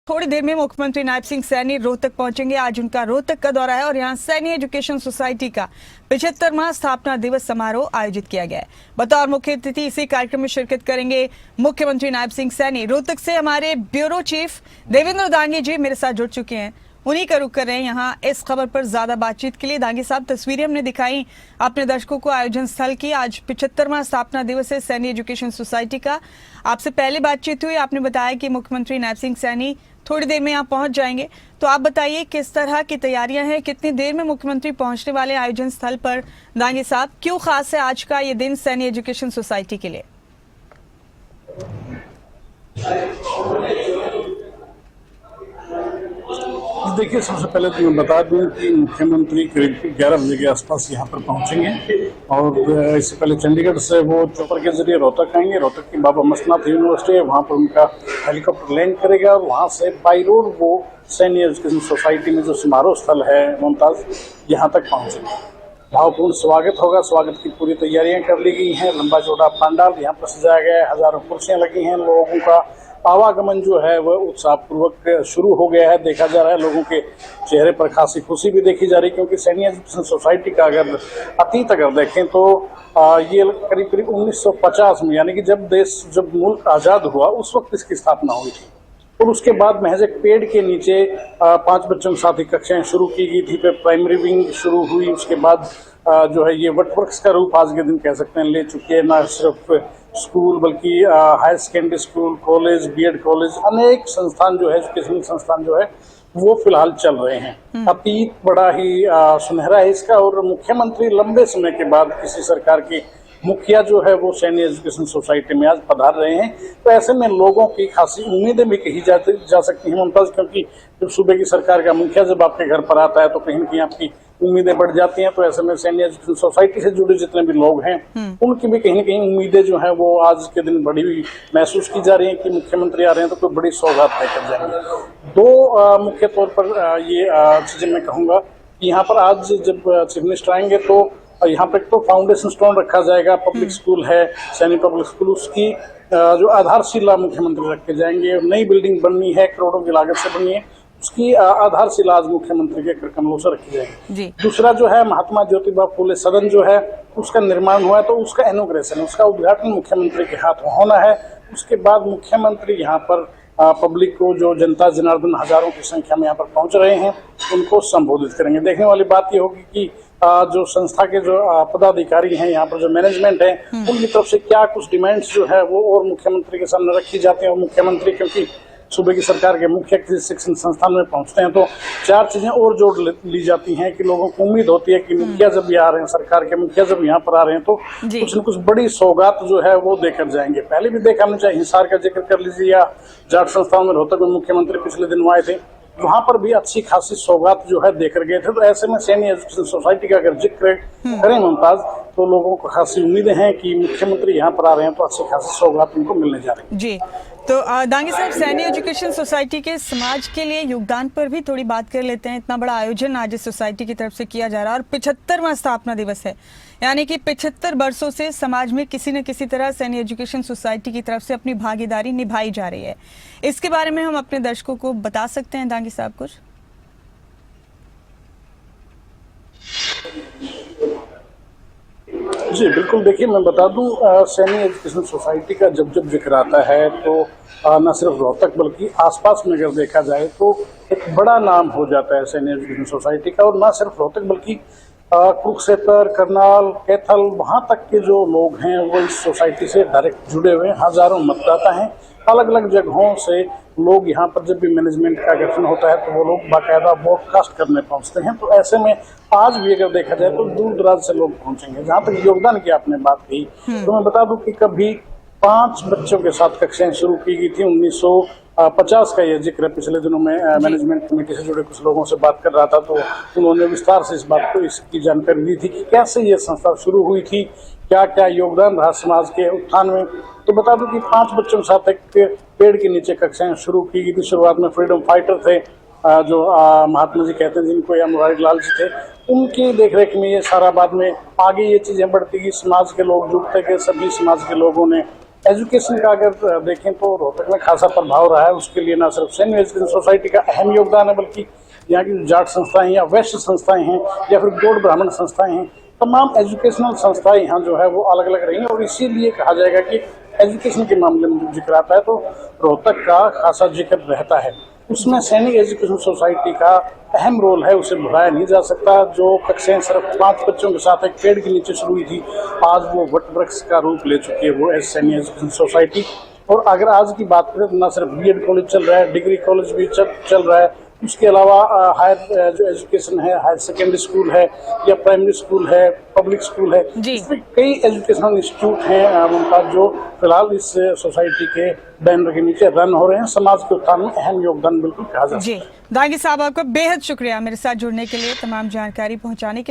थोड़ी देर में मुख्यमंत्री नायब सिंह सैनी रोहतक पहुंचेंगे। आज उनका रोहतक का दौरा है और यहां सैनी एजुकेशन सोसाइटी का 75वां स्थापना दिवस समारोह आयोजित किया गया है। बतौर मुख्य अतिथि इसी कार्यक्रम में शिरकत करेंगे मुख्यमंत्री नायब सिंह सैनी। रोहतक से हमारे ब्यूरो चीफ देवेंद्र दांगी जी मेरे साथ जुड़ चुके हैं, उन्हीं का रुख कर रहे हैं यहाँ इस खबर पर ज्यादा बातचीत के लिए। दांगी साहब, तस्वीरें हमने दिखाई अपने दर्शकों को आयोजन स्थल की। आज 75वां स्थापना दिवस है सैनी एजुकेशन सोसाइटी का। आपसे पहले बातचीत हुई, आपने बताया कि मुख्यमंत्री नायब सिंह सैनी थोड़ी देर में यहाँ पहुंच जाएंगे, तो आप बताइए किस तरह की तैयारियां हैं, कितनी देर में मुख्यमंत्री पहुंचने वाले आयोजन स्थल पर? दांगी साहब, क्यों खास है आज का ये दिन सैनी एजुकेशन सोसाइटी के लिए? देखिए, सबसे पहले तो मैं बता दूं कि मुख्यमंत्री करीब 11 बजे के आसपास यहाँ पर पहुंचेंगे और इससे पहले चंडीगढ़ से वो चौपर के जरिए रोहतक आएंगे। रोहतक की बाबा मस्तनाथ यूनिवर्सिटी है, वहाँ पर उनका हेलीकॉप्टर लैंड करेगा और वहाँ से बाई रोड वो सैनी एजुकेशन सोसाइटी में जो समारोह स्थल है मुमताज, यहाँ तक पहुँचेंगे। भावपूर्ण स्वागत होगा, स्वागत की पूरी तैयारियां कर ली गई हैं। लंबा चौड़ा पंडाल यहाँ पर सजाया गया है, हजारों कुर्सियां लगी हैं। लोगों का आवागमन जो है वह उत्साहपूर्वक शुरू हो गया है, देखा जा रहा है। लोगों के चेहरे पर खासी खुशी भी देखी जा रही है, क्योंकि सैनी एजुकेशन सोसाइटी का अगर अतीत अगर देखें तो ये करीब 1950 में, यानी कि जब मुल्क आज़ाद हुआ उस वक्त इसकी स्थापना हुई थी। और उसके बाद महज एक पेड़ के नीचे 5 बच्चों के साथ ही कक्षाएं शुरू की गई थी। फिर प्राइमरी विंग शुरू हुई, उसके बाद जो है ये वटवृक्ष का रूप आज के दिन कह सकते हैं ले चुकी है। ना सिर्फ स्कूल बल्कि higher secondary school, college, BEd college, अनेक संस्थान जो है, एजुकेशनल संस्थान जो है वो फिलहाल चल रहे हैं। अतीत बड़ा ही सुनहरा है इसका, और मुख्यमंत्री लंबे समय के बाद किसी सरकार की मुखिया जो है वो सैनी एजुकेशन सोसाइटी में आज पधार रहे हैं। तो ऐसे में लोगों की खासी उम्मीदें भी कही जा सकती हैं मुमताज, क्योंकि जब सूबे की सरकार का मुखिया जब आपके घर पर आता है तो कहीं न कहीं आपकी उम्मीदें बढ़ जाती हैं। तो ऐसे में सैनी एजुकेशन सोसाइटी से जुड़े जितने भी लोग हैं उनकी भी कहीं न कहीं उम्मीदें जो हैं वो आज के दिन बढ़ी हुई महसूस की जा रही हैं कि मुख्यमंत्री आ रहे हैं तो कोई बड़ी सौगात लेकर जाएंगे। दो मुख्य तौर पर ये चीजें मैं कहूँगा कि यहाँ पर आज जब चीफ मिनिस्टर आएंगे तो यहाँ पर तो फाउंडेशन स्टोन रखा जाएगा। पब्लिक स्कूल है सैनी पब्लिक स्कूल, उसकी जो आधारशिला मुख्यमंत्री रख के जाएंगे। नई बिल्डिंग बननी है, करोड़ों की लागत से बननी है, उसकी आधारशिला आज मुख्यमंत्री के कमलों से रखी जाएगी। दूसरा जो है महात्मा ज्योतिबा फूले सदन जो है उसका निर्माण हुआ है, तो उसका इनॉग्रेशन, उसका उद्घाटन मुख्यमंत्री के हाथ में होना है। उसके बाद मुख्यमंत्री यहाँ पर पब्लिक को, जो जनता जनार्दन हजारों की संख्या में यहाँ पर पहुंच रहे हैं, उनको संबोधित करेंगे। देखने वाली बात ये होगी कि जो संस्था के जो पदाधिकारी हैं, यहाँ पर जो मैनेजमेंट है, उनकी तरफ से क्या कुछ डिमांड्स जो है वो और मुख्यमंत्री के सामने रखी जाती है। और मुख्यमंत्री क्योंकि सूबे की सरकार के मुख्य किसी शिक्षण संस्थान में पहुंचते हैं तो 4 चीजें और जोड़ ली जाती हैं कि लोगों को उम्मीद होती है कि मुखिया जब यहाँ आ रहे हैं, सरकार के मुखिया जब यहाँ पर आ रहे हैं तो कुछ न कुछ बड़ी सौगात जो है वो देकर जाएंगे। पहले भी देखा, हमने चाहे हिसार का जिक्र कर लीजिए या जाट संस्थाओं में रोहतक में मुख्यमंत्री पिछले दिन आए थे, वहां पर भी अच्छी खासी सौगात जो है देकर गए थे। तो ऐसे में सैनी एजुकेशन सोसाइटी का अगर जिक्र करें मुमताज, तो लोगों को खासी उम्मीदें हैं कि मुख्यमंत्री यहाँ पर आ रहे हैं तो अच्छी खासी सौगात उनको मिलने जा रही है। जी, तो दांगी साहब, सैनी एजुकेशन सोसाइटी के समाज के लिए योगदान पर भी थोड़ी बात कर लेते हैं। इतना बड़ा आयोजन आज इस सोसाइटी की तरफ से किया जा रहा है और 75वां स्थापना दिवस है, यानी कि 75 वर्षों से समाज में किसी न किसी तरह सैनी एजुकेशन सोसाइटी की तरफ से अपनी भागीदारी निभाई जा रही है। इसके बारे में हम अपने दर्शकों को बता सकते हैं दांगी साहब कुछ? जी बिल्कुल, देखिए मैं बता दूं, सैनी एजुकेशन सोसाइटी का जब जिक्र आता है तो न सिर्फ रोहतक बल्कि आसपास में अगर देखा जाए तो एक बड़ा नाम हो जाता है सैनी एजुकेशन सोसाइटी का। और न सिर्फ रोहतक बल्कि कुरुक्षेत्र, करनाल, कैथल, वहाँ तक के जो लोग हैं वो इस सोसाइटी से डायरेक्ट जुड़े हुए हैं। हजारों मतदाता हैं, अलग अलग जगहों से लोग यहाँ पर जब भी मैनेजमेंट का गठन होता है तो वो लोग बाकायदा ब्रॉडकास्ट करने पहुँचते हैं। तो ऐसे में आज भी अगर देखा जाए तो दूर दराज से लोग पहुँचेंगे। जहाँ तक योगदान की आपने बात की, तो मैं बता दूं कि कभी 5 बच्चों के साथ कक्षाएं शुरू की गई थी। 1950 का ये जिक्र पिछले दिनों में मैनेजमेंट कमेटी से जुड़े कुछ लोगों से बात कर रहा था, तो उन्होंने विस्तार से इस बात को, इसकी जानकारी दी थी कि कैसे ये संस्था शुरू हुई थी, क्या क्या योगदान रहा समाज के उत्थान में। तो बता दूं कि 5 बच्चों के साथ एक पेड़ के नीचे कक्षाएं शुरू की गई थी। शुरुआत में फ्रीडम फाइटर थे, जो महात्मा जी कहते हैं, जिनको या मुरारी लाल जी थे, उनकी देखरेख में ये सारा बाद में आगे ये चीज़ें बढ़ती गई। समाज के लोग जुटते गए, सभी समाज के लोगों ने एजुकेशन का अगर देखें तो रोहतक में खासा प्रभाव रहा है। उसके लिए न सिर्फ सैनिक एजुकेशन सोसाइटी का अहम योगदान है, बल्कि यहाँ की जाट संस्थाएं या वैश्य संस्थाएं हैं या फिर गौड़ ब्राह्मण संस्थाएं हैं, तमाम एजुकेशनल संस्थाएं यहाँ जो है वो अलग अलग रही हैं। और इसीलिए कहा जाएगा कि एजुकेशन के मामले में जो जिक्र आता है तो रोहतक का खासा जिक्र रहता है। उसमें सैनिक एजुकेशन सोसाइटी का अहम रोल है, उसे भुलाया नहीं जा सकता। जो कक्षाएं सिर्फ 5 बच्चों के साथ एक पेड़ के नीचे शुरू हुई थी, आज वो वट वृक्ष का रूप ले चुकी है वो सैनिक एजुकेशन सोसाइटी। और अगर आज की बात करें तो न सिर्फ बीएड कॉलेज चल रहा है, डिग्री कॉलेज भी चल रहा है। उसके अलावा हायर जो एजुकेशन है, हायर सेकेंडरी स्कूल है या प्राइमरी स्कूल है, पब्लिक स्कूल है, जी। इसमें कई एजुकेशनल इंस्टीट्यूट हैं मुमताज, जो फिलहाल इस सोसाइटी के बैनर के नीचे रन हो रहे हैं। समाज के उत्थान में अहम योगदान बिल्कुल कहा जा सकता है। जी दागी साहब, आपका बेहद शुक्रिया मेरे साथ जुड़ने के लिए, तमाम जानकारी पहुंचाने के लिए।